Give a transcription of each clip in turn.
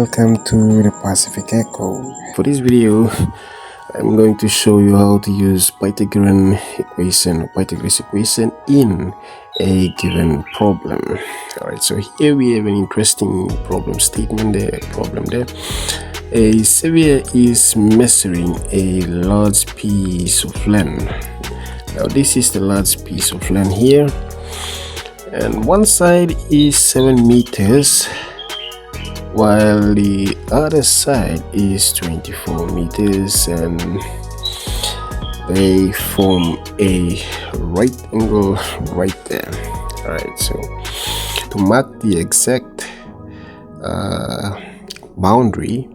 welcome to the Pacific Echo. For this video, I'm going to show you how to use Pythagorean equation or Pythagoras equation in a given problem. Alright, so here we have an interesting problem statement there, A surveyor is measuring a large piece of land. Now this is the large piece of land here, and one side is 7 meters while the other side is 24 meters, and they form a right angle right there. Alright, so to mark the exact boundary,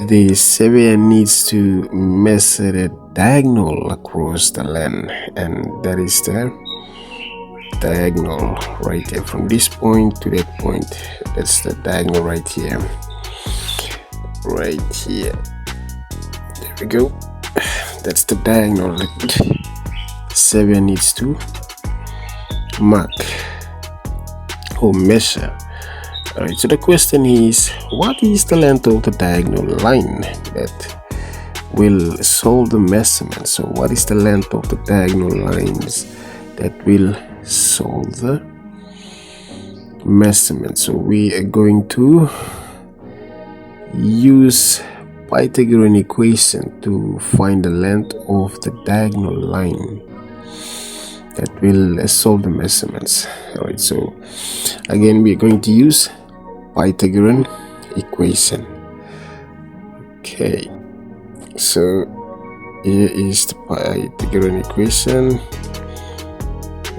the surveyor needs to measure the diagonal across the land, and that is the diagonal right there from this point to that point. That's the diagonal right here. There we go. That's the diagonal that surveyor needs to mark or measure. Alright, so the question is, what is the length of the diagonal line that will solve the measurement? So what is the length of the diagonal lines that will solve the measurement? So we are going to use Pythagorean equation to find the length of the diagonal line that will solve the measurements. Alright, so again we are going to use Pythagorean equation. Okay, so here is the Pythagorean equation.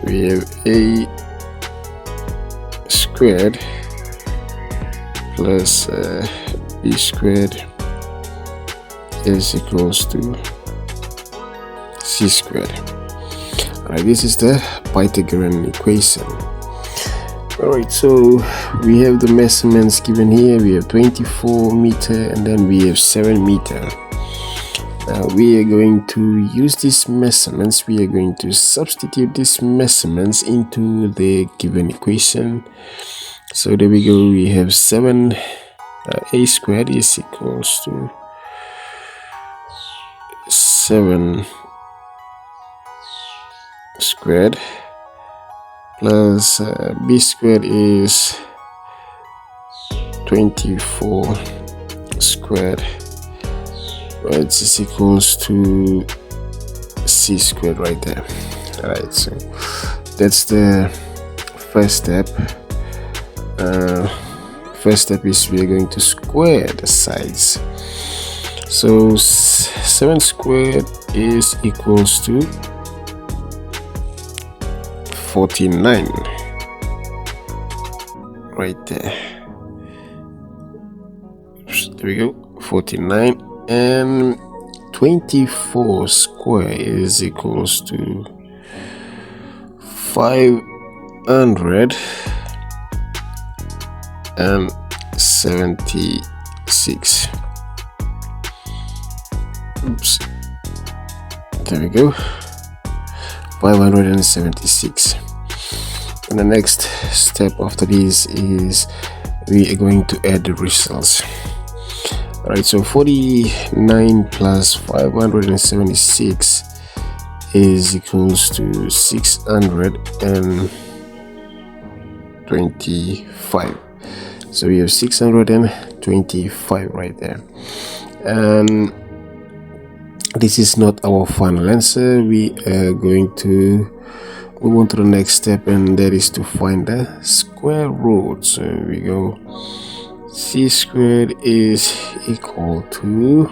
We have a squared plus b squared is equals to c squared. Alright, this is the Pythagorean equation. Alright, so we have the measurements given here. We have 24 meter and then we have 7 meter. Now we are going to use these measurements. We are going to substitute these measurements into the given equation. So there we go. We have 7 a squared is equals to 7 squared plus b squared is 24 squared. Right, it's equals to c squared right there. Alright, so that's the first step. First step is we are going to square the sides. So 7 squared is equals to 49 right there. There we go, 49. And 24 square is equals to 576. Oops, there we go, 576. And the next step after this is we are going to add the results. Alright, so 49 plus 576 is equals to 625. So we have 625 right there. And this is not our final answer. We are going to move on to the next step, and that is to find the square root. So we go, c squared is equal to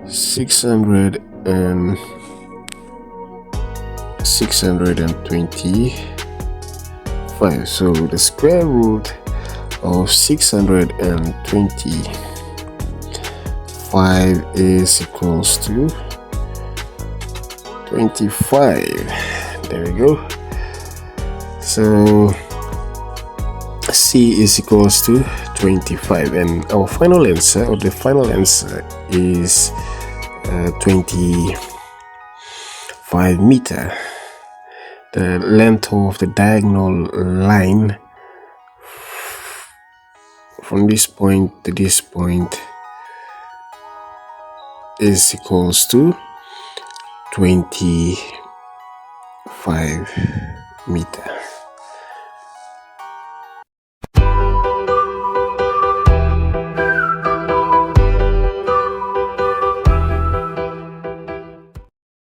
625. So the square root of 625 is equals to 25. There we go. So c is equals to 25, and our final answer, or the final answer, is 25 meter. The length of the diagonal line from this point to this point is equals to 25 meter.